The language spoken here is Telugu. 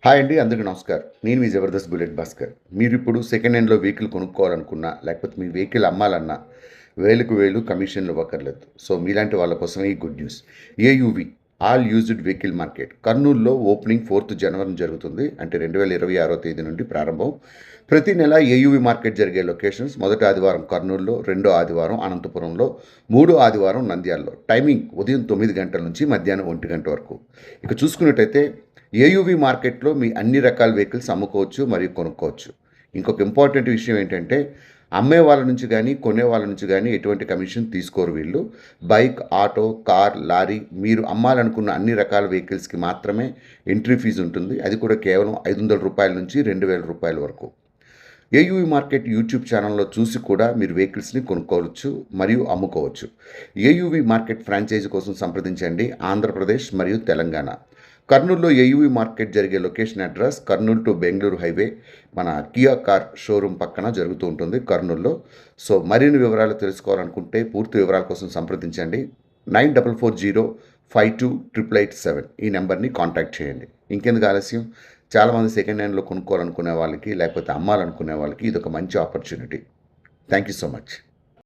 హాయ్ అండి, అందరికీ నమస్కారం. నేను మీ జబర్దస్త్ బుల్లెట్ భాస్కర్. మీరిప్పుడు సెకండ్ హ్యాండ్‌లో వెహికల్ కొనుక్కోవాలనుకున్నా, లేకపోతే మీ వెహికల్ అమ్మాలన్నా, వేలకు వేలు కమిషన్లు ఇవ్వక్కర్లేదు. సో, మీలాంటి వాళ్ళ కోసమే ఈ good news. AUV all used vehicle market కర్నూలులో ఓపెనింగ్ 4th జనవరిన జరుగుతుంది. అంటే 2026 తేదీ నుండి ప్రారంభం. ప్రతి నెల ఏయూవీ మార్కెట్ జరిగే లొకేషన్స్: మొదటి ఆదివారం కర్నూలులో, రెండో ఆదివారం అనంతపురంలో, మూడో ఆదివారం నంద్యాలలో. టైమింగ్ ఉదయం 9 గంటల నుంచి మధ్యాహ్నం 1 గంట వరకు. ఇక చూసుకున్నట్టయితే ఏయూవీ మార్కెట్లో మీ అన్ని రకాల వెహికల్స్ అమ్ముకోవచ్చు మరియు కొనుక్కోవచ్చు. ఇంకొక ఇంపార్టెంట్ విషయం ఏంటంటే, అమ్మే వాళ్ళ నుంచి కానీ, కొనే వాళ్ళ నుంచి కానీ ఎటువంటి కమిషన్ తీసుకోరు వీళ్ళు. బైక్, ఆటో, కార్, లారీ మీరు అమ్మాలనుకున్న అన్ని రకాల వెహికల్స్కి మాత్రమే ఎంట్రీ ఫీజు ఉంటుంది. అది కూడా కేవలం రూ. 500 నుంచి రూ. 2000 వరకు. ఏయూవీ మార్కెట్ యూట్యూబ్ ఛానల్లో చూసి కూడా మీరు వెహికల్స్ని కొనుక్కోవచ్చు మరియు అమ్ముకోవచ్చు. ఏయూవీ మార్కెట్ ఫ్రాంచైజీ కోసం సంప్రదించండి. ఆంధ్రప్రదేశ్ మరియు తెలంగాణ. కర్నూలులో ఏయూవీ మార్కెట్ జరిగే location address Kurnool to Bengaluru highway, మన కియా కార్ షోరూమ్ పక్కన జరుగుతూ ఉంటుంది కర్నూలులో. సో, మరిన్ని వివరాలు తెలుసుకోవాలనుకుంటే పూర్తి వివరాల కోసం సంప్రదించండి. 9440528887 ఈ నెంబర్ని కాంటాక్ట్ చేయండి. ఇంకెందుకు ఆలస్యం, చాలామంది సెకండ్ హ్యాండ్లో కొనుక్కోవాలనుకునే వాళ్ళకి, లేకపోతే అమ్మాలనుకునే వాళ్ళకి ఇదొక మంచి opportunity. Thank you so much.